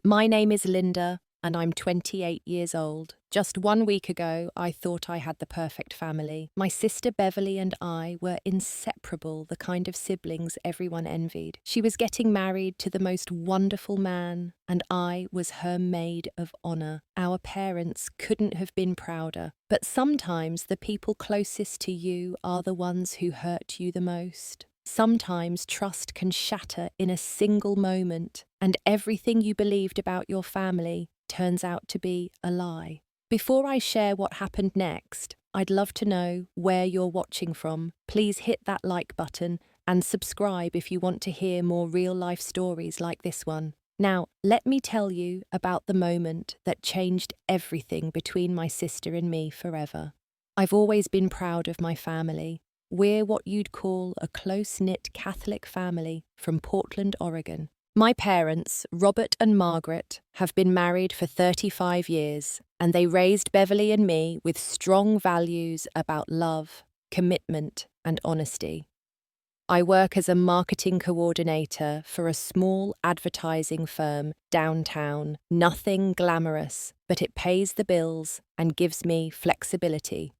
My name is Linda, and I'm 28 years old. Just 1 week ago, I thought I had the perfect family. My sister Beverly and I were inseparable, the kind of siblings everyone envied. She was getting married to the most wonderful man, and I was her maid of honor. Our parents couldn't have been prouder. But sometimes the people closest to you are the ones who hurt you the most. Sometimes trust can shatter in a single moment, and everything you believed about your family turns out to be a lie. Before I share what happened next, I'd love to know where you're watching from. Please hit that like button and subscribe if you want to hear more real-life stories like this one. Now, let me tell you about the moment that changed everything between my sister and me forever. I've always been proud of my family. We're what you'd call a close-knit Catholic family from Portland, Oregon. My parents, Robert and Margaret, have been married for 35 years, and they raised Beverly and me with strong values about love, commitment, and honesty. I work as a marketing coordinator for a small advertising firm downtown. Nothing glamorous, but it pays the bills and gives me flexibility.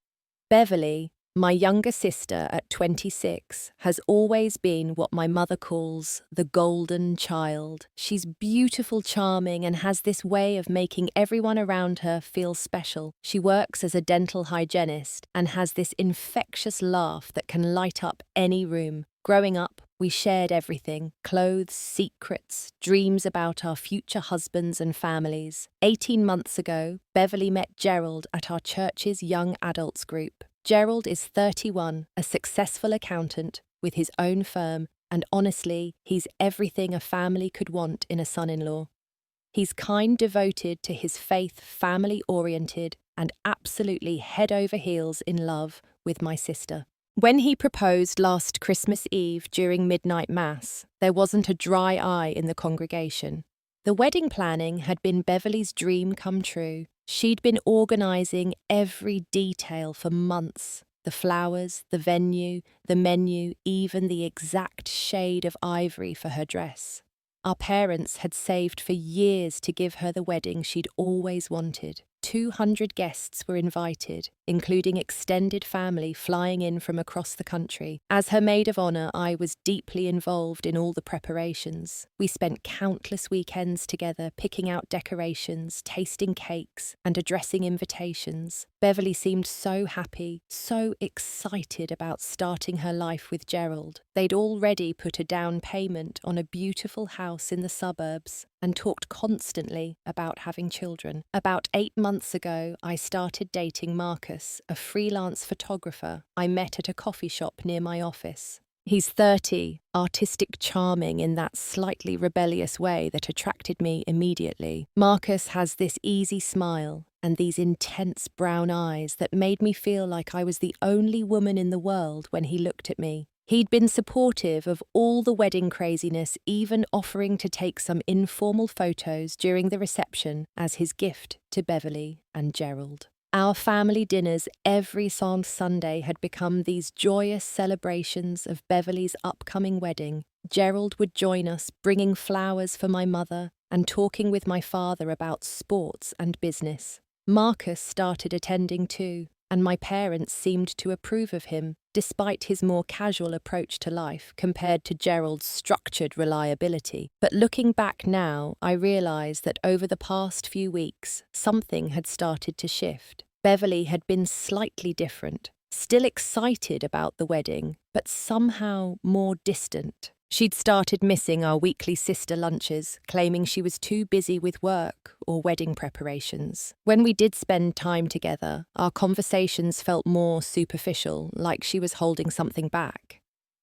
Beverly, my younger sister at 26, has always been what my mother calls the golden child. She's beautiful, charming, and has this way of making everyone around her feel special. She works as a dental hygienist and has this infectious laugh that can light up any room. Growing up, we shared everything: clothes, secrets, dreams about our future husbands and families. 18 months ago, Beverly met Gerald at our church's young adults group. Gerald is 31, a successful accountant with his own firm, and honestly, he's everything a family could want in a son-in-law. He's kind, devoted to his faith, family-oriented, and absolutely head over heels in love with my sister. When he proposed last Christmas Eve during midnight mass, there wasn't a dry eye in the congregation. The wedding planning had been Beverly's dream come true. She'd been organising every detail for months: the flowers, the venue, the menu, even the exact shade of ivory for her dress. Our parents had saved for years to give her the wedding she'd always wanted. 200 guests were invited, including extended family flying in from across the country. As her maid of honor, I was deeply involved in all the preparations. We spent countless weekends together, picking out decorations, tasting cakes, and addressing invitations. Beverly seemed so happy, so excited about starting her life with Gerald. They'd already put a down payment on a beautiful house in the suburbs and talked constantly about having children. About 8 months ago, I started dating Marcus, a freelance photographer I met at a coffee shop near my office. He's 30, artistic, charming in that slightly rebellious way that attracted me immediately. Marcus has this easy smile and these intense brown eyes that made me feel like I was the only woman in the world when he looked at me. He'd been supportive of all the wedding craziness, even offering to take some informal photos during the reception as his gift to Beverly and Gerald. Our family dinners every Sunday had become these joyous celebrations of Beverly's upcoming wedding. Gerald would join us, bringing flowers for my mother and talking with my father about sports and business. Marcus started attending too, and my parents seemed to approve of him, despite his more casual approach to life compared to Gerald's structured reliability. But looking back now, I realise that over the past few weeks, something had started to shift. Beverly had been slightly different, still excited about the wedding, but somehow more distant. She'd started missing our weekly sister lunches, claiming she was too busy with work or wedding preparations. When we did spend time together, our conversations felt more superficial, like she was holding something back.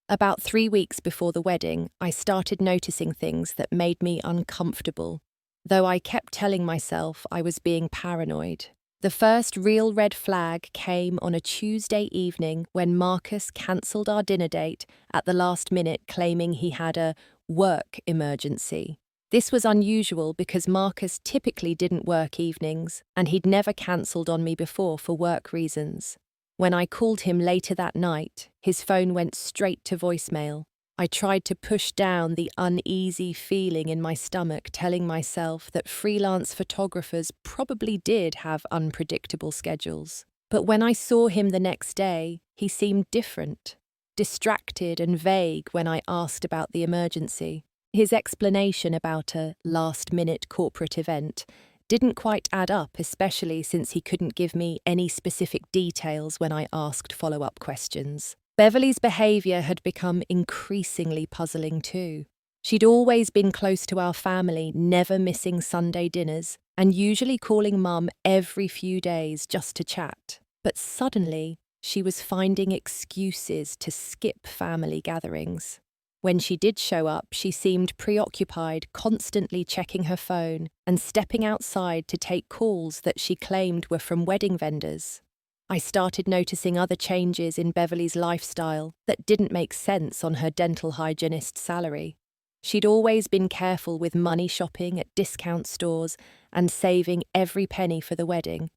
About 3 weeks before the wedding, I started noticing things that made me uncomfortable, though I kept telling myself I was being paranoid. The first real red flag came on a Tuesday evening when Marcus cancelled our dinner date at the last minute, claiming he had a work emergency. This was unusual because Marcus typically didn't work evenings, and he'd never cancelled on me before for work reasons. When I called him later that night, his phone went straight to voicemail. I tried to push down the uneasy feeling in my stomach, telling myself that freelance photographers probably did have unpredictable schedules. But when I saw him the next day, he seemed different, distracted and vague when I asked about the emergency. His explanation about a last-minute corporate event didn't quite add up, especially since he couldn't give me any specific details when I asked follow-up questions. Beverly's behaviour had become increasingly puzzling too. She'd always been close to our family, never missing Sunday dinners, and usually calling Mum every few days just to chat. But suddenly, she was finding excuses to skip family gatherings. When she did show up, she seemed preoccupied, constantly checking her phone and stepping outside to take calls that she claimed were from wedding vendors. I started noticing other changes in Beverly's lifestyle that didn't make sense on her dental hygienist's salary. She'd always been careful with money shopping at discount stores and saving every penny for the wedding.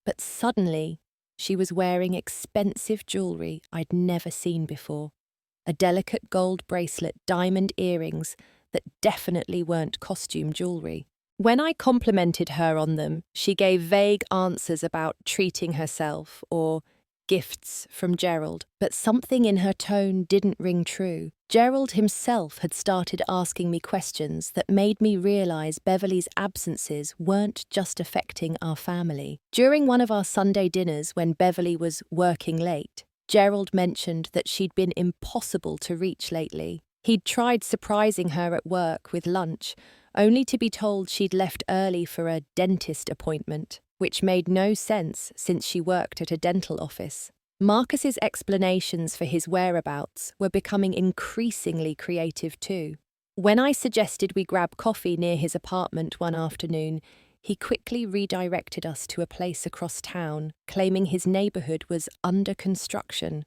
But suddenly, she was wearing expensive jewellery I'd never seen before. A delicate gold bracelet, diamond earrings that definitely weren't costume jewellery. When I complimented her on them, she gave vague answers about treating herself or gifts from Gerald, but something in her tone didn't ring true. Gerald himself had started asking me questions that made me realise Beverly's absences weren't just affecting our family. During one of our Sunday dinners when Beverly was working late, Gerald mentioned that she'd been impossible to reach lately. He'd tried surprising her at work with lunch, only to be told she'd left early for a dentist appointment, which made no sense since she worked at a dental office. Marcus's explanations for his whereabouts were becoming increasingly creative too. When I suggested we grab coffee near his apartment one afternoon, he quickly redirected us to a place across town, claiming his neighbourhood was under construction.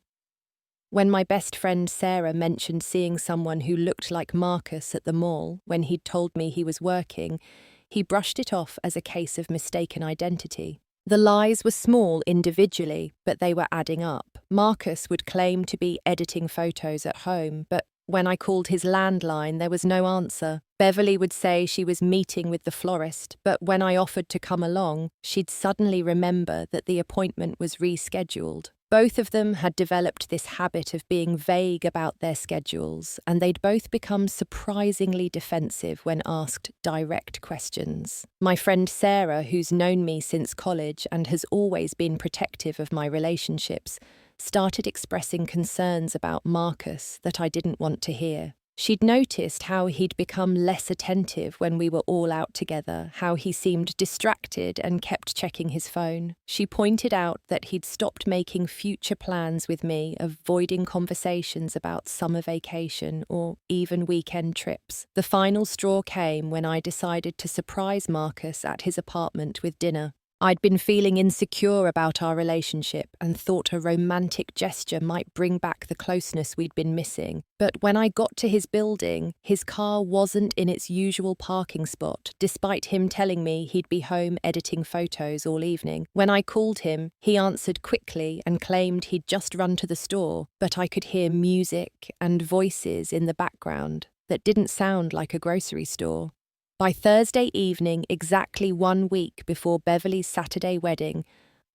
When my best friend Sarah mentioned seeing someone who looked like Marcus at the mall when he'd told me he was working, he brushed it off as a case of mistaken identity. The lies were small individually, but they were adding up. Marcus would claim to be editing photos at home, but when I called his landline, there was no answer. Beverly would say she was meeting with the florist, but when I offered to come along, she'd suddenly remember that the appointment was rescheduled. Both of them had developed this habit of being vague about their schedules, and they'd both become surprisingly defensive when asked direct questions. My friend Sarah, who's known me since college and has always been protective of my relationships, started expressing concerns about Marcus that I didn't want to hear. She'd noticed how he'd become less attentive when we were all out together, how he seemed distracted and kept checking his phone. She pointed out that he'd stopped making future plans with me, avoiding conversations about summer vacation or even weekend trips. The final straw came when I decided to surprise Marcus at his apartment with dinner. I'd been feeling insecure about our relationship and thought a romantic gesture might bring back the closeness we'd been missing. But when I got to his building, his car wasn't in its usual parking spot, despite him telling me he'd be home editing photos all evening. When I called him, he answered quickly and claimed he'd just run to the store, but I could hear music and voices in the background that didn't sound like a grocery store. By Thursday evening, exactly 1 week before Beverly's Saturday wedding,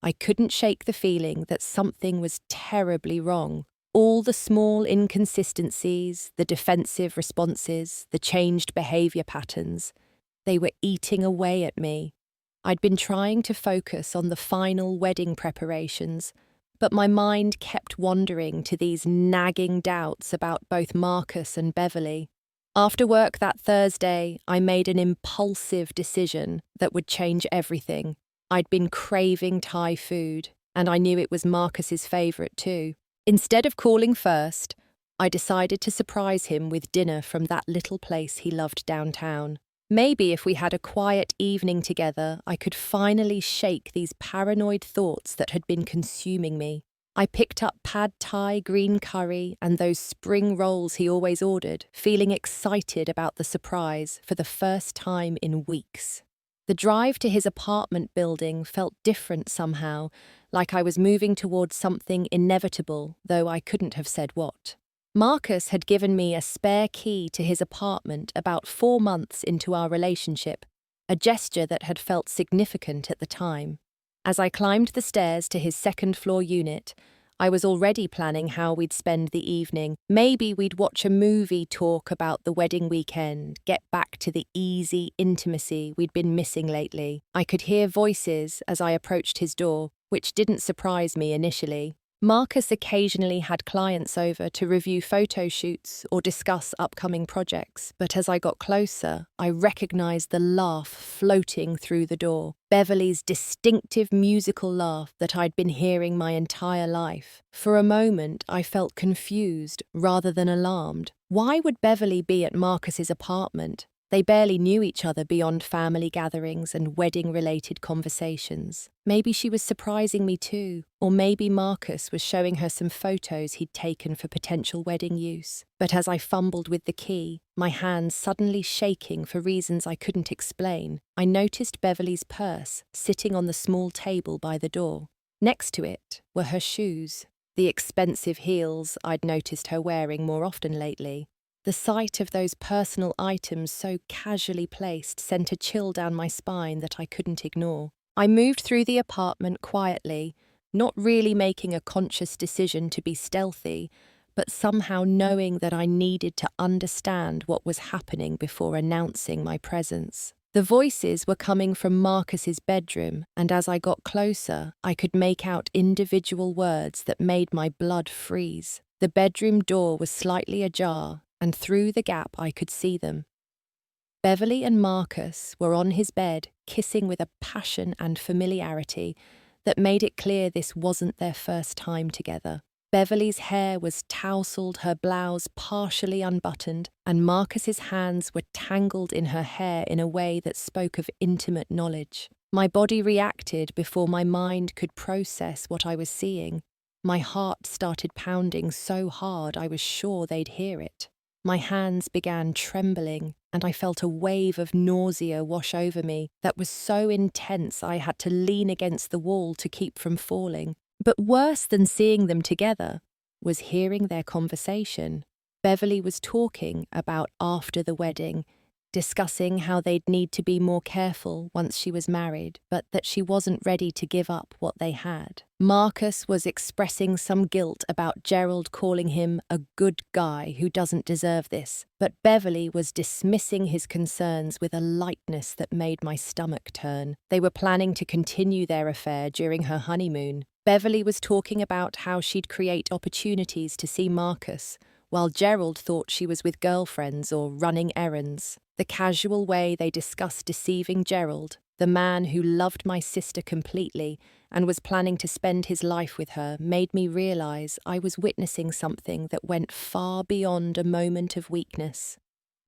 I couldn't shake the feeling that something was terribly wrong. All the small inconsistencies, the defensive responses, the changed behaviour patterns, they were eating away at me. I'd been trying to focus on the final wedding preparations, but my mind kept wandering to these nagging doubts about both Marcus and Beverly. After work that Thursday, I made an impulsive decision that would change everything. I'd been craving Thai food, and I knew it was Marcus's favourite too. Instead of calling first, I decided to surprise him with dinner from that little place he loved downtown. Maybe if we had a quiet evening together, I could finally shake these paranoid thoughts that had been consuming me. I picked up pad thai, green curry, and those spring rolls he always ordered, feeling excited about the surprise for the first time in weeks. The drive to his apartment building felt different somehow, like I was moving towards something inevitable, though I couldn't have said what. Marcus had given me a spare key to his apartment about 4 months into our relationship, a gesture that had felt significant at the time. As I climbed the stairs to his second-floor unit, I was already planning how we'd spend the evening. Maybe we'd watch a movie, talk about the wedding weekend, get back to the easy intimacy we'd been missing lately. I could hear voices as I approached his door, which didn't surprise me initially. Marcus occasionally had clients over to review photo shoots or discuss upcoming projects, but as I got closer, I recognized the laugh floating through the door. Beverly's distinctive musical laugh that I'd been hearing my entire life. For a moment, I felt confused rather than alarmed. Why would Beverly be at Marcus's apartment? They barely knew each other beyond family gatherings and wedding-related conversations. Maybe she was surprising me too, or maybe Marcus was showing her some photos he'd taken for potential wedding use. But as I fumbled with the key, my hands suddenly shaking for reasons I couldn't explain, I noticed Beverly's purse sitting on the small table by the door. Next to it were her shoes, the expensive heels I'd noticed her wearing more often lately. The sight of those personal items so casually placed sent a chill down my spine that I couldn't ignore. I moved through the apartment quietly, not really making a conscious decision to be stealthy, but somehow knowing that I needed to understand what was happening before announcing my presence. The voices were coming from Marcus's bedroom, and as I got closer, I could make out individual words that made my blood freeze. The bedroom door was slightly ajar, and through the gap I could see them. Beverly and Marcus were on his bed, kissing with a passion and familiarity that made it clear this wasn't their first time together. Beverly's hair was tousled, her blouse partially unbuttoned, and Marcus's hands were tangled in her hair in a way that spoke of intimate knowledge. My body reacted before my mind could process what I was seeing. My heart started pounding so hard I was sure they'd hear it. My hands began trembling, and I felt a wave of nausea wash over me that was so intense I had to lean against the wall to keep from falling. But worse than seeing them together was hearing their conversation. Beverly was talking about after the wedding, discussing how they'd need to be more careful once she was married, but that she wasn't ready to give up what they had. Marcus was expressing some guilt about Gerald calling him a good guy who doesn't deserve this, but Beverly was dismissing his concerns with a lightness that made my stomach turn. They were planning to continue their affair during her honeymoon. Beverly was talking about how she'd create opportunities to see Marcus, while Gerald thought she was with girlfriends or running errands. The casual way they discussed deceiving Gerald, the man who loved my sister completely and was planning to spend his life with her, made me realize I was witnessing something that went far beyond a moment of weakness.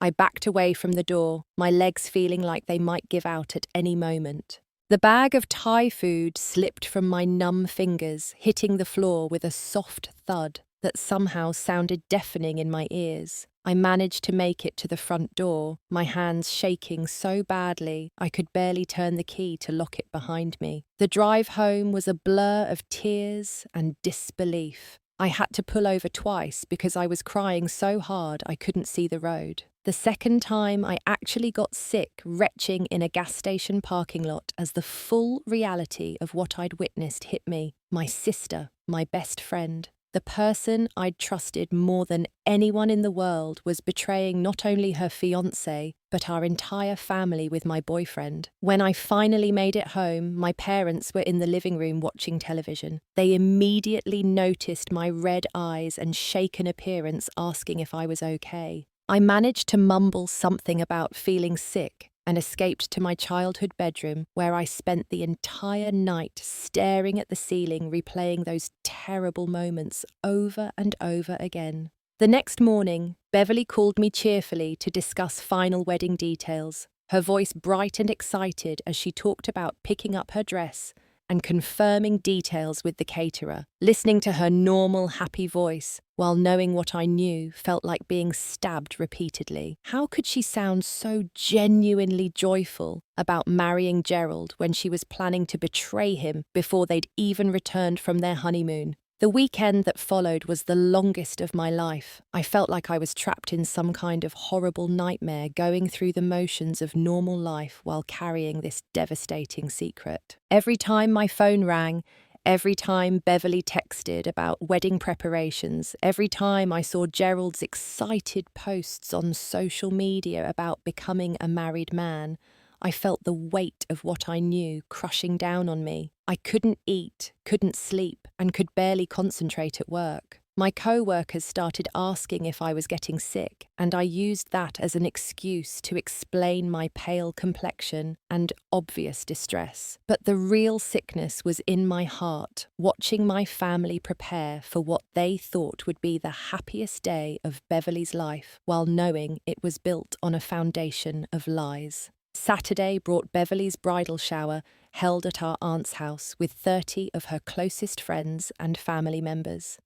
I backed away from the door, my legs feeling like they might give out at any moment. The bag of Thai food slipped from my numb fingers, hitting the floor with a soft thud that somehow sounded deafening in my ears. I managed to make it to the front door, my hands shaking so badly I could barely turn the key to lock it behind me. The drive home was a blur of tears and disbelief. I had to pull over twice because I was crying so hard I couldn't see the road. The second time I actually got sick retching in a gas station parking lot as the full reality of what I'd witnessed hit me. My sister, my best friend, the person I'd trusted more than anyone in the world was betraying not only her fiancé, but our entire family with my boyfriend. When I finally made it home, my parents were in the living room watching television. They immediately noticed my red eyes and shaken appearance, asking if I was okay. I managed to mumble something about feeling sick and escaped to my childhood bedroom, where I spent the entire night staring at the ceiling, replaying those terrible moments over and over again. The next morning, Beverly called me cheerfully to discuss final wedding details, her voice bright and excited as she talked about picking up her dress and confirming details with the caterer. Listening to her normal, happy voice, while knowing what I knew, felt like being stabbed repeatedly. How could she sound so genuinely joyful about marrying Gerald when she was planning to betray him before they'd even returned from their honeymoon? The weekend that followed was the longest of my life. I felt like I was trapped in some kind of horrible nightmare, going through the motions of normal life while carrying this devastating secret. Every time my phone rang, every time Beverly texted about wedding preparations, every time I saw Gerald's excited posts on social media about becoming a married man, I felt the weight of what I knew crushing down on me. I couldn't eat, couldn't sleep, and could barely concentrate at work. My co-workers started asking if I was getting sick, and I used that as an excuse to explain my pale complexion and obvious distress. But the real sickness was in my heart, watching my family prepare for what they thought would be the happiest day of Beverly's life, while knowing it was built on a foundation of lies. Saturday brought Beverly's bridal shower, held at our aunt's house with 30 of her closest friends and family members.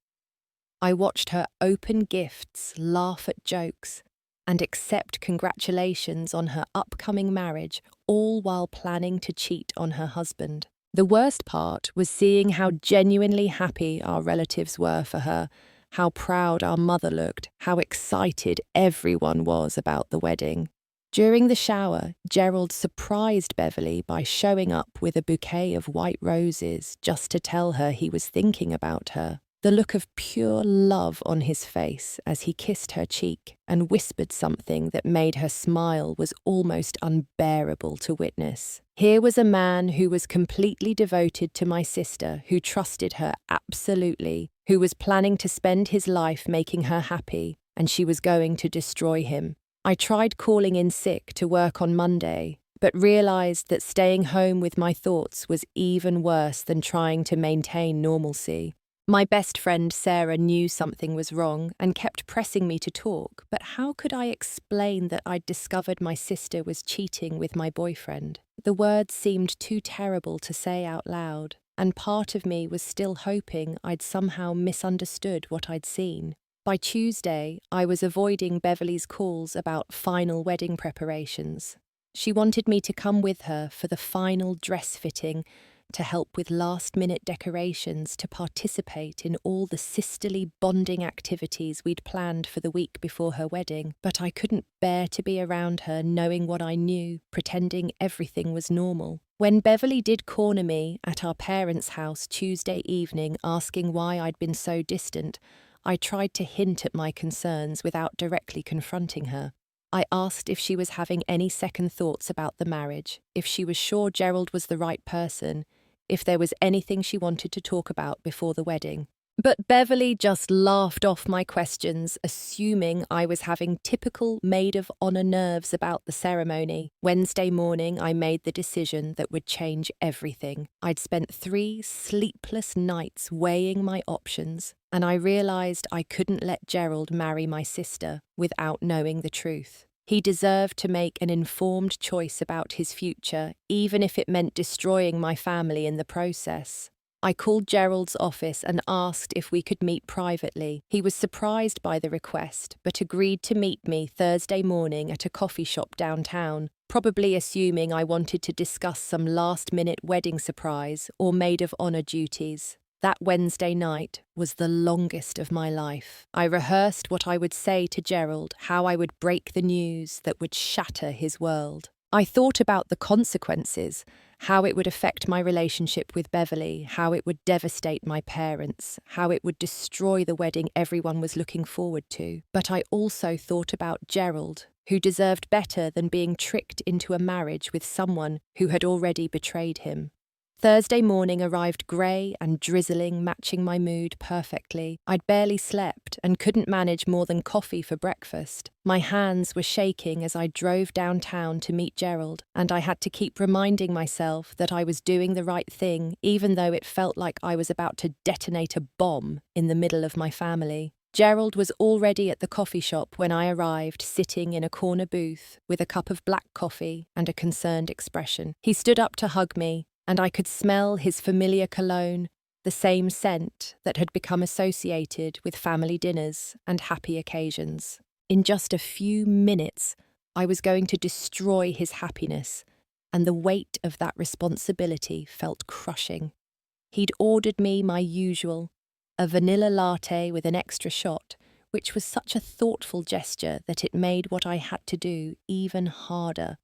I watched her open gifts, laugh at jokes, and accept congratulations on her upcoming marriage, all while planning to cheat on her husband. The worst part was seeing how genuinely happy our relatives were for her, how proud our mother looked, how excited everyone was about the wedding. During the shower, Gerald surprised Beverly by showing up with a bouquet of white roses just to tell her he was thinking about her. The look of pure love on his face as he kissed her cheek and whispered something that made her smile was almost unbearable to witness. Here was a man who was completely devoted to my sister, who trusted her absolutely, who was planning to spend his life making her happy, and she was going to destroy him. I tried calling in sick to work on Monday, but realized that staying home with my thoughts was even worse than trying to maintain normalcy. My best friend Sarah knew something was wrong and kept pressing me to talk, but how could I explain that I'd discovered my sister was cheating with my boyfriend? The words seemed too terrible to say out loud, and part of me was still hoping I'd somehow misunderstood what I'd seen. By Tuesday, I was avoiding Beverly's calls about final wedding preparations. She wanted me to come with her for the final dress fitting, to help with last-minute decorations, to participate in all the sisterly bonding activities we'd planned for the week before her wedding. But I couldn't bear to be around her knowing what I knew, pretending everything was normal. When Beverly did corner me at our parents' house Tuesday evening asking why I'd been so distant, I tried to hint at my concerns without directly confronting her. I asked if she was having any second thoughts about the marriage, if she was sure Gerald was the right person, if there was anything she wanted to talk about before the wedding. But Beverly just laughed off my questions, assuming I was having typical maid-of-honor nerves about the ceremony. Wednesday morning, I made the decision that would change everything. I'd spent 3 sleepless nights weighing my options, and I realized I couldn't let Gerald marry my sister without knowing the truth. He deserved to make an informed choice about his future, even if it meant destroying my family in the process. I called Gerald's office and asked if we could meet privately. He was surprised by the request, but agreed to meet me Thursday morning at a coffee shop downtown, probably assuming I wanted to discuss some last-minute wedding surprise or maid-of-honor duties. That Wednesday night was the longest of my life. I rehearsed what I would say to Gerald, how I would break the news that would shatter his world. I thought about the consequences, how it would affect my relationship with Beverly, how it would devastate my parents, how it would destroy the wedding everyone was looking forward to. But I also thought about Gerald, who deserved better than being tricked into a marriage with someone who had already betrayed him. Thursday morning arrived grey and drizzling, matching my mood perfectly. I'd barely slept and couldn't manage more than coffee for breakfast. My hands were shaking as I drove downtown to meet Gerald, and I had to keep reminding myself that I was doing the right thing, even though it felt like I was about to detonate a bomb in the middle of my family. Gerald was already at the coffee shop when I arrived, sitting in a corner booth with a cup of black coffee and a concerned expression. He stood up to hug me, and I could smell his familiar cologne, the same scent that had become associated with family dinners and happy occasions. In just a few minutes, I was going to destroy his happiness, and the weight of that responsibility felt crushing. He'd ordered me my usual a vanilla latte with an extra shot, which was such a thoughtful gesture that it made what I had to do even harder.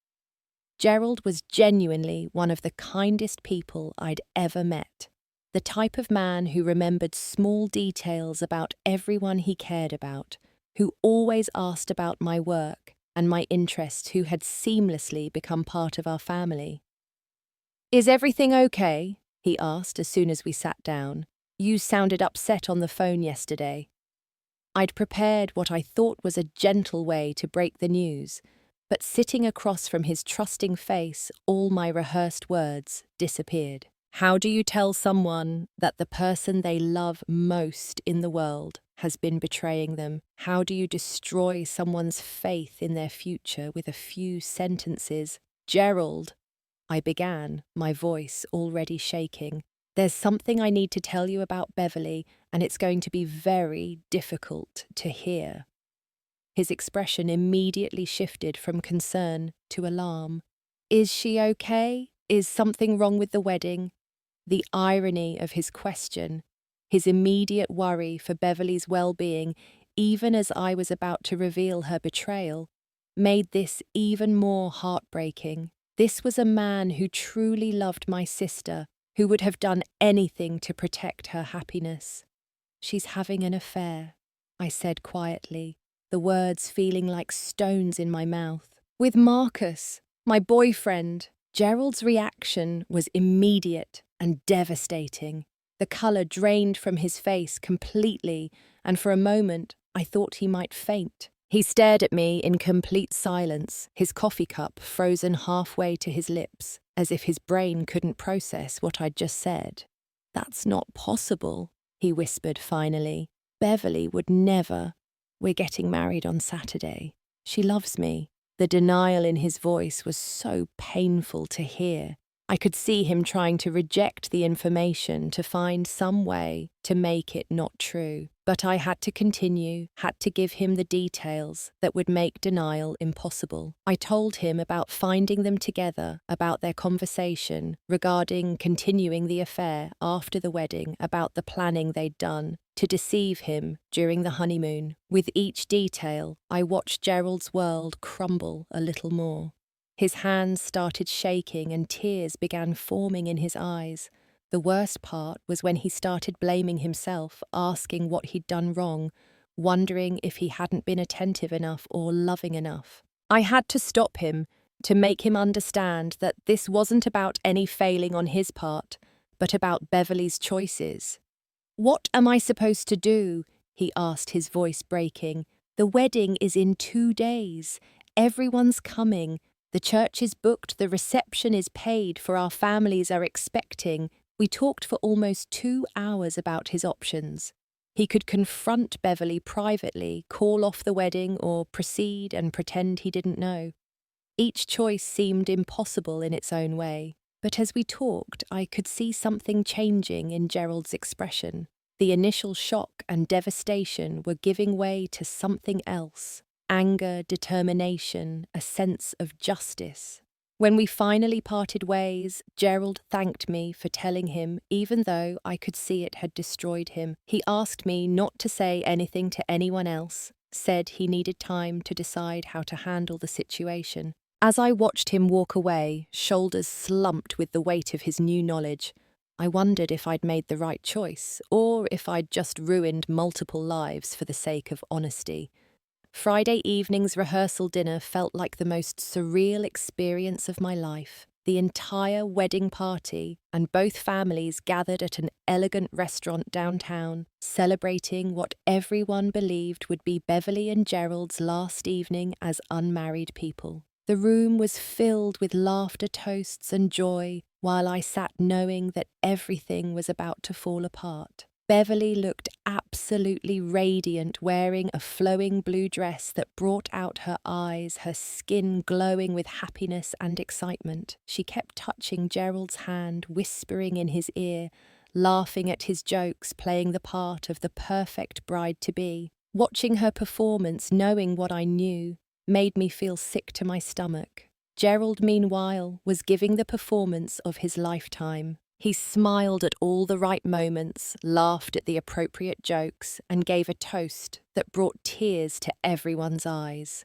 Gerald was genuinely one of the kindest people I'd ever met. The type of man who remembered small details about everyone he cared about, who always asked about my work and my interests, who had seamlessly become part of our family. "Is everything okay?" he asked as soon as we sat down. "You sounded upset on the phone yesterday." I'd prepared what I thought was a gentle way to break the news, but sitting across from his trusting face, all my rehearsed words disappeared. How do you tell someone that the person they love most in the world has been betraying them? How do you destroy someone's faith in their future with a few sentences? "Gerald," I began, my voice already shaking, "there's something I need to tell you about Beverly, and it's going to be very difficult to hear." His expression immediately shifted from concern to alarm. "Is she okay? Is something wrong with the wedding?" The irony of his question, his immediate worry for Beverly's well-being, even as I was about to reveal her betrayal, made this even more heartbreaking. This was a man who truly loved my sister, who would have done anything to protect her happiness. "She's having an affair," I said quietly, the words feeling like stones in my mouth. "With Marcus, my boyfriend." Gerald's reaction was immediate and devastating. The colour drained from his face completely, and for a moment I thought he might faint. He stared at me in complete silence, his coffee cup frozen halfway to his lips, as if his brain couldn't process what I'd just said. "That's not possible," he whispered finally. "Beverly would never. We're getting married on Saturday. She loves me." The denial in his voice was so painful to hear. I could see him trying to reject the information, to find some way to make it not true. But I had to continue, had to give him the details that would make denial impossible. I told him about finding them together, about their conversation, regarding continuing the affair after the wedding, about the planning they'd done to deceive him during the honeymoon. With each detail, I watched Gerald's world crumble a little more. His hands started shaking and tears began forming in his eyes. The worst part was when he started blaming himself, asking what he'd done wrong, wondering if he hadn't been attentive enough or loving enough. I had to stop him, to make him understand that this wasn't about any failing on his part, but about Beverly's choices. "What am I supposed to do?" he asked, his voice breaking. "The wedding is in 2 days. Everyone's coming. The church is booked, the reception is paid, for our families are expecting." We talked for almost 2 hours about his options. He could confront Beverly privately, call off the wedding, or proceed and pretend he didn't know. Each choice seemed impossible in its own way, but as we talked, I could see something changing in Gerald's expression. The initial shock and devastation were giving way to something else. Anger, determination, a sense of justice. When we finally parted ways, Gerald thanked me for telling him, even though I could see it had destroyed him. He asked me not to say anything to anyone else, said he needed time to decide how to handle the situation. As I watched him walk away, shoulders slumped with the weight of his new knowledge, I wondered if I'd made the right choice, or if I'd just ruined multiple lives for the sake of honesty. Friday evening's rehearsal dinner felt like the most surreal experience of my life. The entire wedding party and both families gathered at an elegant restaurant downtown, celebrating what everyone believed would be Beverly and Gerald's last evening as unmarried people. The room was filled with laughter, toasts, and joy, while I sat knowing that everything was about to fall apart. Beverly looked absolutely radiant, wearing a flowing blue dress that brought out her eyes, her skin glowing with happiness and excitement. She kept touching Gerald's hand, whispering in his ear, laughing at his jokes, playing the part of the perfect bride-to-be. Watching her performance, knowing what I knew, made me feel sick to my stomach. Gerald, meanwhile, was giving the performance of his lifetime. He smiled at all the right moments, laughed at the appropriate jokes, and gave a toast that brought tears to everyone's eyes.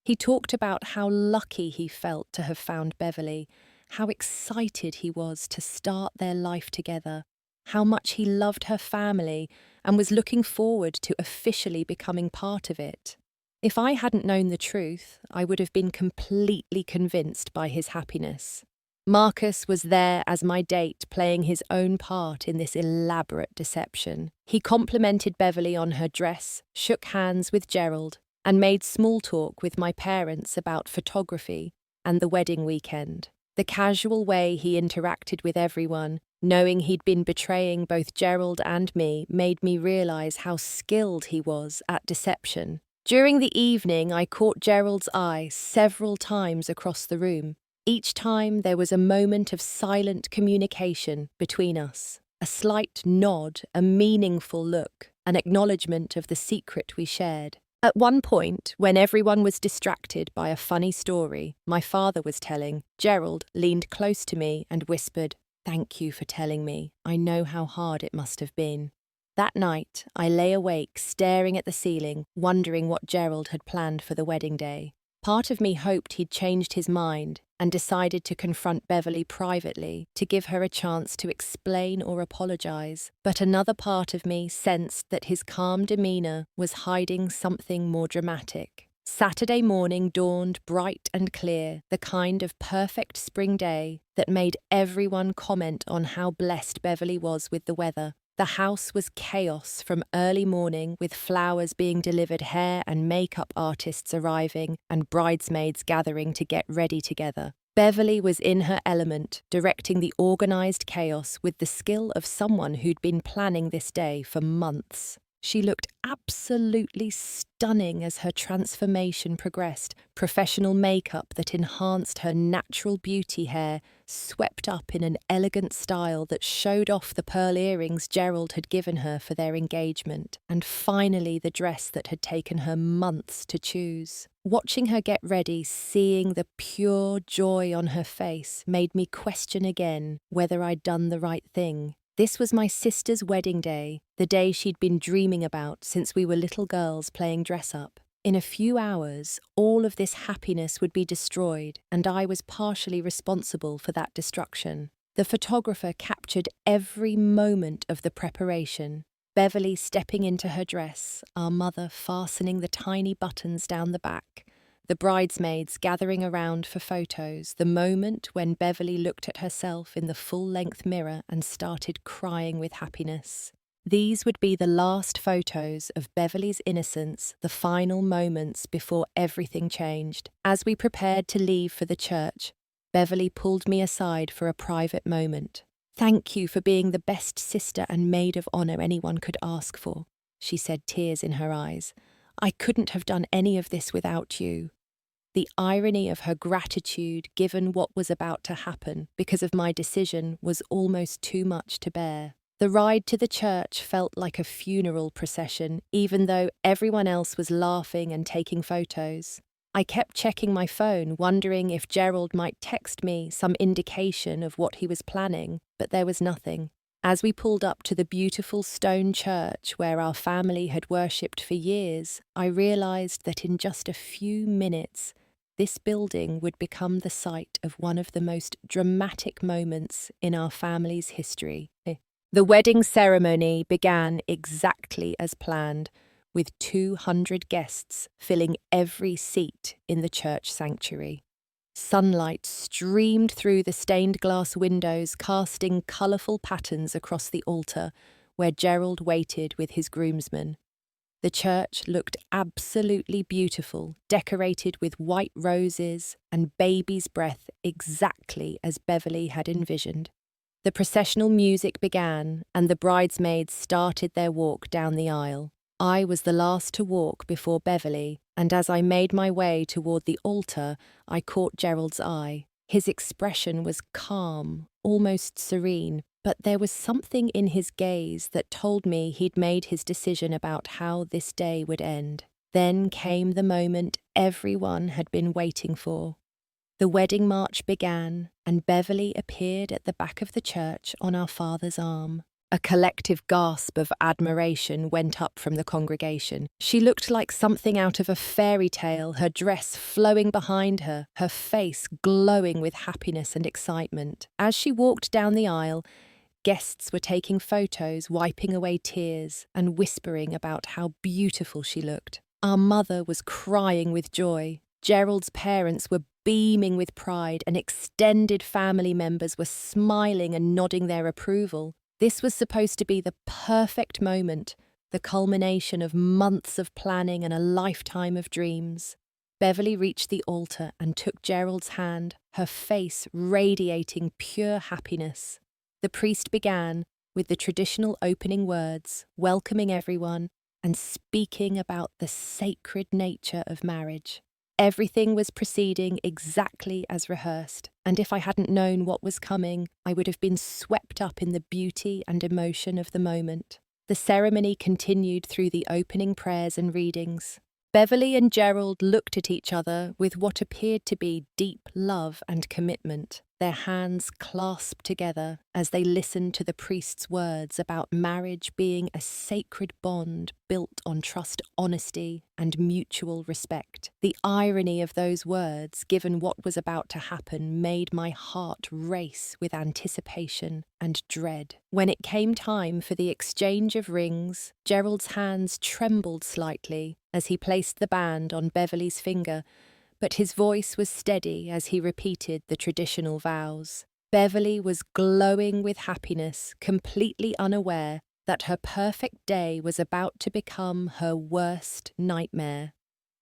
He talked about how lucky he felt to have found Beverly, how excited he was to start their life together, how much he loved her family and was looking forward to officially becoming part of it. If I hadn't known the truth, I would have been completely convinced by his happiness. Marcus was there as my date, playing his own part in this elaborate deception. He complimented Beverly on her dress, shook hands with Gerald, and made small talk with my parents about photography and the wedding weekend. The casual way he interacted with everyone, knowing he'd been betraying both Gerald and me, made me realize how skilled he was at deception. During the evening, I caught Gerald's eye several times across the room. Each time there was a moment of silent communication between us, a slight nod, a meaningful look, an acknowledgement of the secret we shared. At one point, when everyone was distracted by a funny story my father was telling, Gerald leaned close to me and whispered, "Thank you for telling me. I know how hard it must have been." That night, I lay awake, staring at the ceiling, wondering what Gerald had planned for the wedding day. Part of me hoped he'd changed his mind and decided to confront Beverly privately to give her a chance to explain or apologize, but another part of me sensed that his calm demeanor was hiding something more dramatic. Saturday morning dawned bright and clear, the kind of perfect spring day that made everyone comment on how blessed Beverly was with the weather. The house was chaos from early morning, with flowers being delivered, hair and makeup artists arriving, and bridesmaids gathering to get ready together. Beverly was in her element, directing the organized chaos with the skill of someone who'd been planning this day for months. She looked absolutely stunning as her transformation progressed, professional makeup that enhanced her natural beauty, hair swept up in an elegant style that showed off the pearl earrings Gerald had given her for their engagement, and finally the dress that had taken her months to choose. Watching her get ready, seeing the pure joy on her face, made me question again whether I'd done the right thing. This was my sister's wedding day, the day she'd been dreaming about since we were little girls playing dress-up. In a few hours, all of this happiness would be destroyed, and I was partially responsible for that destruction. The photographer captured every moment of the preparation. Beverly stepping into her dress, our mother fastening the tiny buttons down the back, the bridesmaids gathering around for photos, the moment when Beverly looked at herself in the full-length mirror and started crying with happiness. These would be the last photos of Beverly's innocence, the final moments before everything changed. As we prepared to leave for the church, Beverly pulled me aside for a private moment. "Thank you for being the best sister and maid of honor anyone could ask for," she said, tears in her eyes. "I couldn't have done any of this without you." The irony of her gratitude, given what was about to happen because of my decision, was almost too much to bear. The ride to the church felt like a funeral procession, even though everyone else was laughing and taking photos. I kept checking my phone, wondering if Gerald might text me some indication of what he was planning, but there was nothing. As we pulled up to the beautiful stone church where our family had worshipped for years, I realized that in just a few minutes, this building would become the site of one of the most dramatic moments in our family's history. The wedding ceremony began exactly as planned, with 200 guests filling every seat in the church sanctuary. Sunlight streamed through the stained glass windows, casting colourful patterns across the altar where Gerald waited with his groomsmen. The church looked absolutely beautiful, decorated with white roses and baby's breath, exactly as Beverly had envisioned. The processional music began, and the bridesmaids started their walk down the aisle. I was the last to walk before Beverly, and as I made my way toward the altar, I caught Gerald's eye. His expression was calm, almost serene, but there was something in his gaze that told me he'd made his decision about how this day would end. Then came the moment everyone had been waiting for. The wedding march began, and Beverly appeared at the back of the church on our father's arm. A collective gasp of admiration went up from the congregation. She looked like something out of a fairy tale, her dress flowing behind her, her face glowing with happiness and excitement. As she walked down the aisle, guests were taking photos, wiping away tears, and whispering about how beautiful she looked. Our mother was crying with joy. Gerald's parents were beaming with pride, and extended family members were smiling and nodding their approval. This was supposed to be the perfect moment, the culmination of months of planning and a lifetime of dreams. Beverly reached the altar and took Gerald's hand, her face radiating pure happiness. The priest began with the traditional opening words, welcoming everyone and speaking about the sacred nature of marriage. Everything was proceeding exactly as rehearsed, and if I hadn't known what was coming, I would have been swept up in the beauty and emotion of the moment. The ceremony continued through the opening prayers and readings. Beverly and Gerald looked at each other with what appeared to be deep love and commitment, their hands clasped together as they listened to the priest's words about marriage being a sacred bond built on trust, honesty, and mutual respect. The irony of those words, given what was about to happen, made my heart race with anticipation and dread. When it came time for the exchange of rings, Gerald's hands trembled slightly as he placed the band on Beverly's finger, but his voice was steady as he repeated the traditional vows. Beverly was glowing with happiness, completely unaware that her perfect day was about to become her worst nightmare.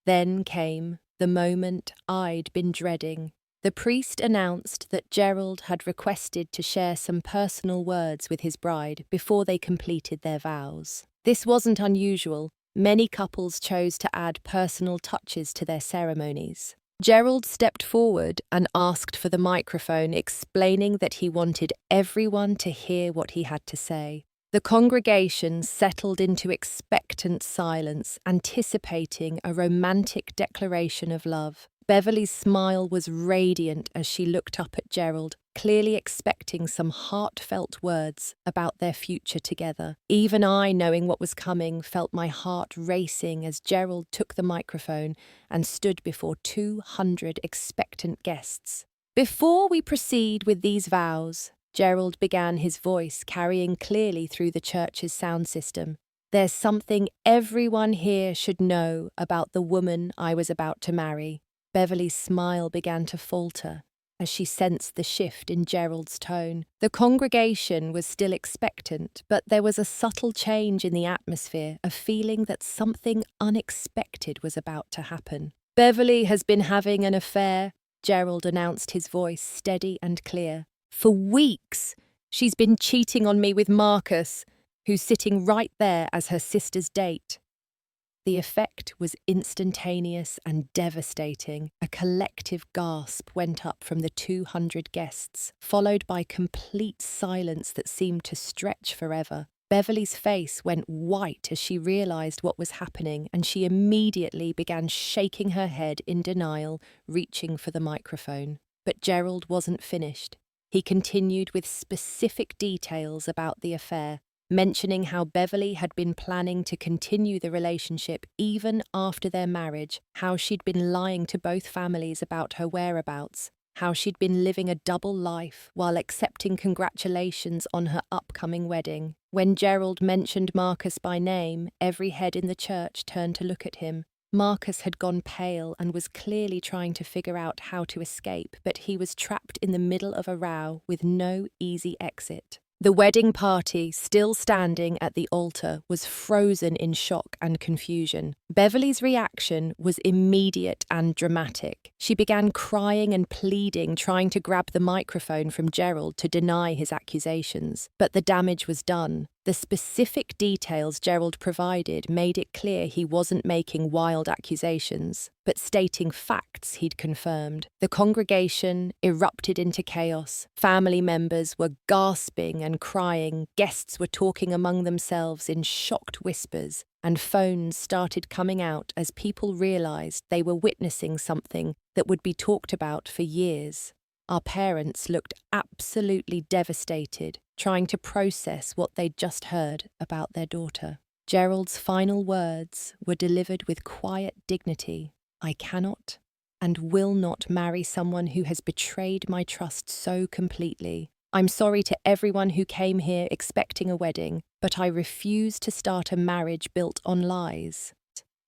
Then came the moment I'd been dreading. The priest announced that Gerald had requested to share some personal words with his bride before they completed their vows. This wasn't unusual. Many couples chose to add personal touches to their ceremonies. Gerald stepped forward and asked for the microphone, explaining that he wanted everyone to hear what he had to say. The congregation settled into expectant silence, anticipating a romantic declaration of love. Beverly's smile was radiant as she looked up at Gerald, clearly expecting some heartfelt words about their future together. Even I, knowing what was coming, felt my heart racing as Gerald took the microphone and stood before 200 expectant guests. Before we proceed with these vows, Gerald began, his voice carrying clearly through the church's sound system. There's something everyone here should know about the woman I was about to marry. Beverly's smile began to falter as she sensed the shift in Gerald's tone. The congregation was still expectant, but there was a subtle change in the atmosphere, a feeling that something unexpected was about to happen. Beverly has been having an affair, Gerald announced, his voice steady and clear. For weeks, she's been cheating on me with Marcus, who's sitting right there as her sister's date. The effect was instantaneous and devastating. A collective gasp went up from the 200 guests, followed by complete silence that seemed to stretch forever. Beverly's face went white as she realized what was happening, and she immediately began shaking her head in denial, reaching for the microphone. But Gerald wasn't finished. He continued with specific details about the affair, mentioning how Beverly had been planning to continue the relationship even after their marriage, how she'd been lying to both families about her whereabouts, how she'd been living a double life while accepting congratulations on her upcoming wedding. When Gerald mentioned Marcus by name, every head in the church turned to look at him. Marcus had gone pale and was clearly trying to figure out how to escape, but he was trapped in the middle of a row with no easy exit. The wedding party, still standing at the altar, was frozen in shock and confusion. Beverly's reaction was immediate and dramatic. She began crying and pleading, trying to grab the microphone from Gerald to deny his accusations. But the damage was done. The specific details Gerald provided made it clear he wasn't making wild accusations, but stating facts he'd confirmed. The congregation erupted into chaos. Family members were gasping and crying. Guests were talking among themselves in shocked whispers. and phones started coming out as people realized they were witnessing something that would be talked about for years. Our parents looked absolutely devastated, trying to process what they'd just heard about their daughter. Gerald's final words were delivered with quiet dignity. I cannot and will not marry someone who has betrayed my trust so completely. I'm sorry to everyone who came here expecting a wedding, but I refuse to start a marriage built on lies.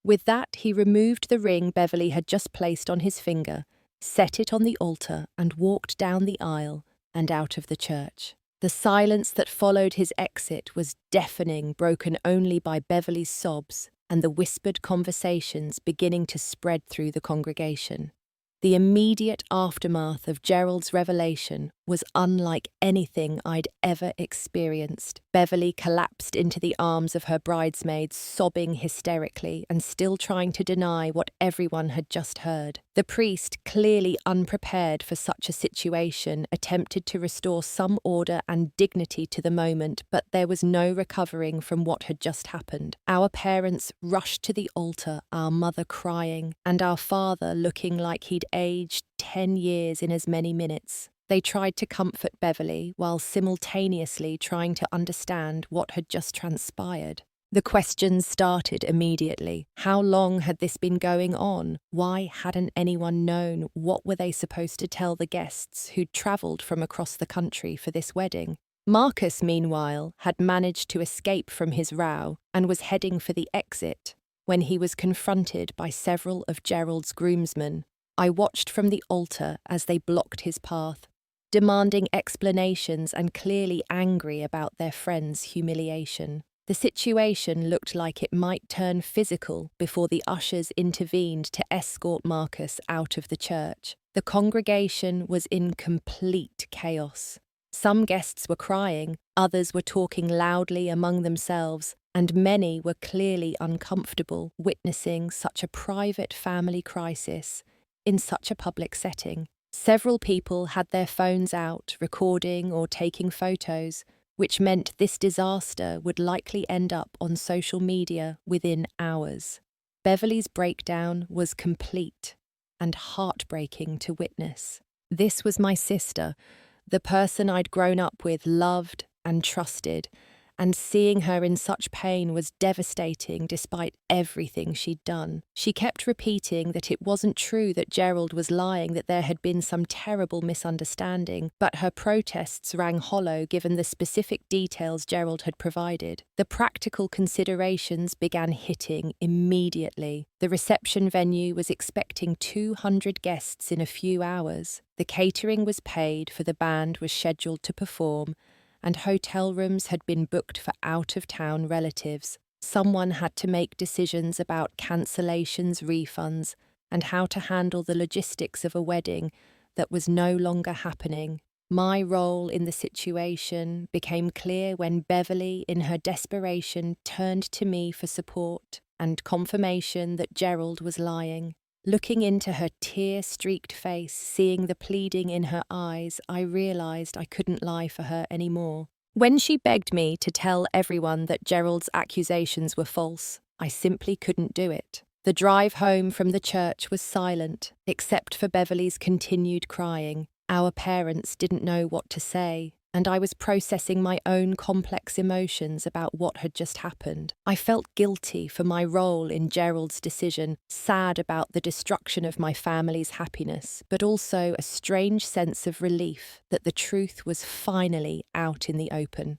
With that, he removed the ring Beverly had just placed on his finger, set it on the altar, and walked down the aisle and out of the church. The silence that followed his exit was deafening, broken only by Beverly's sobs and the whispered conversations beginning to spread through the congregation. The immediate aftermath of Gerald's revelation was unlike anything I'd ever experienced. Beverly collapsed into the arms of her bridesmaids, sobbing hysterically and still trying to deny what everyone had just heard. The priest, clearly unprepared for such a situation, attempted to restore some order and dignity to the moment, but there was no recovering from what had just happened. Our parents rushed to the altar, our mother crying, and our father looking like he'd aged 10 years in as many minutes. They tried to comfort Beverly while simultaneously trying to understand what had just transpired. The questions started immediately. How long had this been going on? Why hadn't anyone known? What were they supposed to tell the guests who'd travelled from across the country for this wedding? Marcus, meanwhile, had managed to escape from his row and was heading for the exit when he was confronted by several of Gerald's groomsmen. I watched from the altar as they blocked his path, demanding explanations and clearly angry about their friend's humiliation. The situation looked like it might turn physical before the ushers intervened to escort Marcus out of the church. The congregation was in complete chaos. Some guests were crying, others were talking loudly among themselves, and many were clearly uncomfortable witnessing such a private family crisis in such a public setting. Several people had their phones out, recording or taking photos, which meant this disaster would likely end up on social media within hours. Beverly's breakdown was complete and heartbreaking to witness. This was my sister, the person I'd grown up with, loved and trusted, and seeing her in such pain was devastating despite everything she'd done. She kept repeating that it wasn't true that Gerald was lying, that there had been some terrible misunderstanding, but her protests rang hollow given the specific details Gerald had provided. The practical considerations began hitting immediately. The reception venue was expecting 200 guests in a few hours. The catering was paid for, the band was scheduled to perform, and hotel rooms had been booked for out-of-town relatives. Someone had to make decisions about cancellations, refunds, and how to handle the logistics of a wedding that was no longer happening. My role in the situation became clear when Beverly, in her desperation, turned to me for support and confirmation that Gerald was lying. Looking into her tear-streaked face, seeing the pleading in her eyes, I realized I couldn't lie for her anymore. When she begged me to tell everyone that Gerald's accusations were false, I simply couldn't do it. The drive home from the church was silent, except for Beverly's continued crying. Our parents didn't know what to say, and I was processing my own complex emotions about what had just happened. I felt guilty for my role in Gerald's decision, sad about the destruction of my family's happiness, but also a strange sense of relief that the truth was finally out in the open.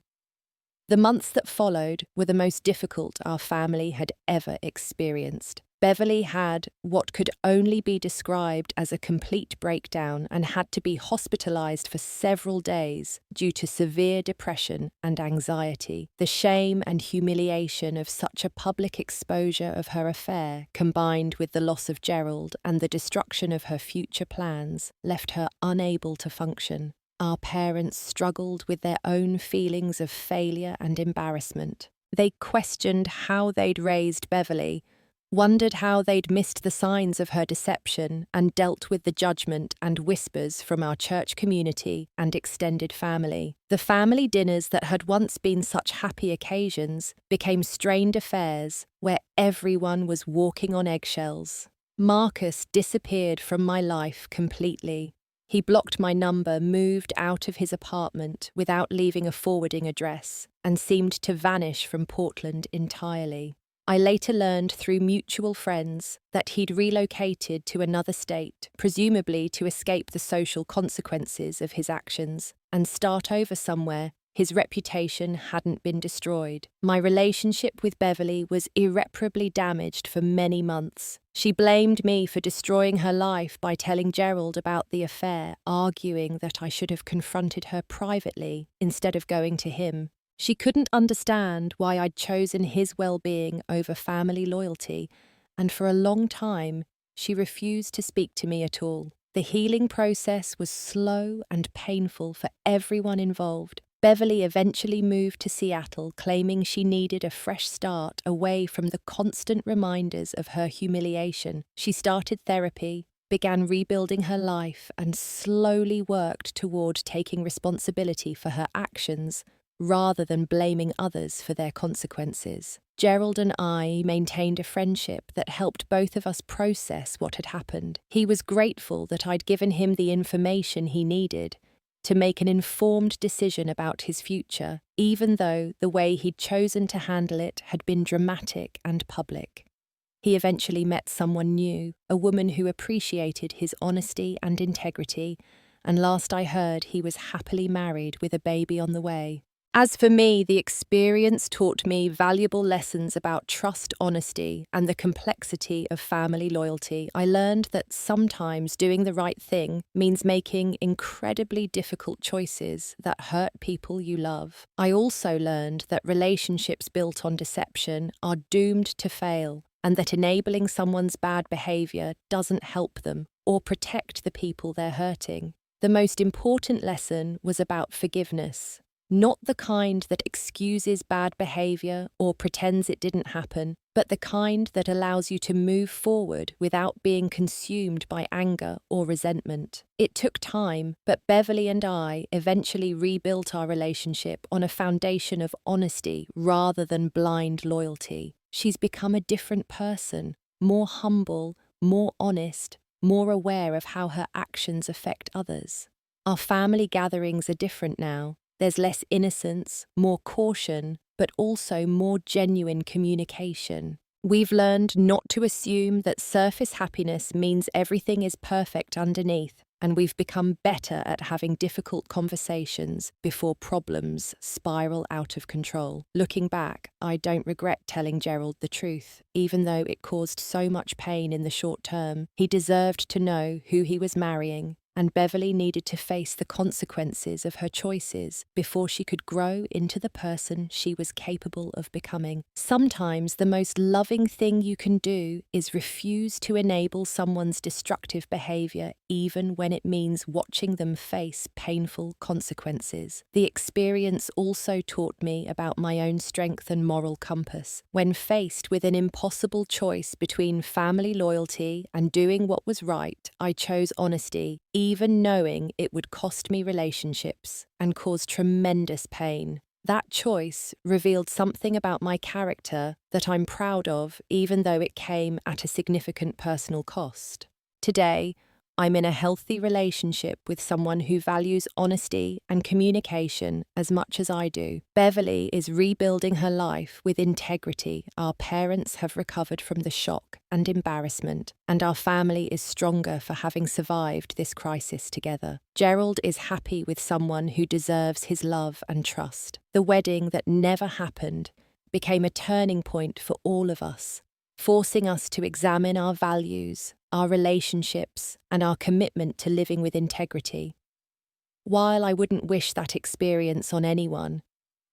The months that followed were the most difficult our family had ever experienced. Beverly had what could only be described as a complete breakdown and had to be hospitalized for several days due to severe depression and anxiety. The shame and humiliation of such a public exposure of her affair, combined with the loss of Gerald and the destruction of her future plans, left her unable to function. Our parents struggled with their own feelings of failure and embarrassment. They questioned how they'd raised Beverly, wondered how they'd missed the signs of her deception, and dealt with the judgment and whispers from our church community and extended family. The family dinners that had once been such happy occasions became strained affairs where everyone was walking on eggshells. Marcus disappeared from my life completely. He blocked my number, moved out of his apartment without leaving a forwarding address, and seemed to vanish from Portland entirely. I later learned through mutual friends that he'd relocated to another state, presumably to escape the social consequences of his actions, and start over somewhere. His reputation hadn't been destroyed. My relationship with Beverly was irreparably damaged for many months. She blamed me for destroying her life by telling Gerald about the affair, arguing that I should have confronted her privately instead of going to him. She couldn't understand why I'd chosen his well-being over family loyalty, and for a long time, she refused to speak to me at all. The healing process was slow and painful for everyone involved. Beverly eventually moved to Seattle, claiming she needed a fresh start away from the constant reminders of her humiliation. She started therapy, began rebuilding her life, and slowly worked toward taking responsibility for her actions, rather than blaming others for their consequences. Gerald and I maintained a friendship that helped both of us process what had happened. He was grateful that I'd given him the information he needed to make an informed decision about his future, even though the way he'd chosen to handle it had been dramatic and public. He eventually met someone new, a woman who appreciated his honesty and integrity, and last I heard he was happily married with a baby on the way. As for me, the experience taught me valuable lessons about trust, honesty, and the complexity of family loyalty. I learned that sometimes doing the right thing means making incredibly difficult choices that hurt people you love. I also learned that relationships built on deception are doomed to fail, and that enabling someone's bad behavior doesn't help them or protect the people they're hurting. The most important lesson was about forgiveness. Not the kind that excuses bad behavior or pretends it didn't happen, but the kind that allows you to move forward without being consumed by anger or resentment. It took time, but Beverly and I eventually rebuilt our relationship on a foundation of honesty rather than blind loyalty. She's become a different person, more humble, more honest, more aware of how her actions affect others. Our family gatherings are different now. There's less innocence, more caution, but also more genuine communication. We've learned not to assume that surface happiness means everything is perfect underneath, and we've become better at having difficult conversations before problems spiral out of control. Looking back, I don't regret telling Gerald the truth, even though it caused so much pain in the short term. He deserved to know who he was marrying, and Beverly needed to face the consequences of her choices before she could grow into the person she was capable of becoming. Sometimes the most loving thing you can do is refuse to enable someone's destructive behavior, even when it means watching them face painful consequences. The experience also taught me about my own strength and moral compass. When faced with an impossible choice between family loyalty and doing what was right, I chose honesty, even knowing it would cost me relationships and cause tremendous pain. That choice revealed something about my character that I'm proud of, even though it came at a significant personal cost. Today, I'm in a healthy relationship with someone who values honesty and communication as much as I do. Beverly is rebuilding her life with integrity. Our parents have recovered from the shock and embarrassment, and our family is stronger for having survived this crisis together. Gerald is happy with someone who deserves his love and trust. The wedding that never happened became a turning point for all of us, forcing us to examine our values, our relationships, and our commitment to living with integrity. While I wouldn't wish that experience on anyone,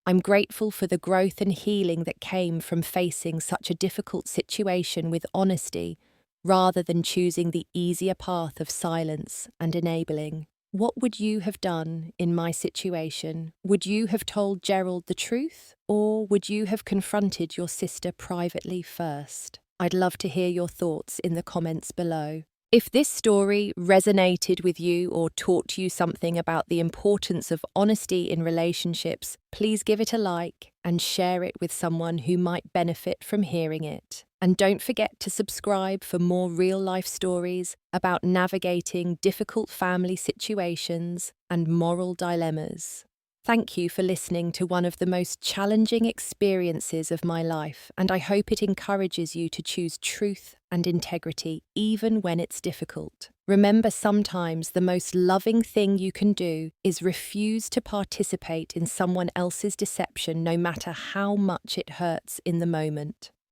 I'm grateful for the growth and healing that came from facing such a difficult situation with honesty, rather than choosing the easier path of silence and enabling. What would you have done in my situation? Would you have told Gerald the truth, or would you have confronted your sister privately first? I'd love to hear your thoughts in the comments below. If this story resonated with you or taught you something about the importance of honesty in relationships, please give it a like and share it with someone who might benefit from hearing it. And don't forget to subscribe for more real-life stories about navigating difficult family situations and moral dilemmas. Thank you for listening to one of the most challenging experiences of my life, and I hope it encourages you to choose truth and integrity even when it's difficult. Remember, sometimes the most loving thing you can do is refuse to participate in someone else's deception, no matter how much it hurts in the moment.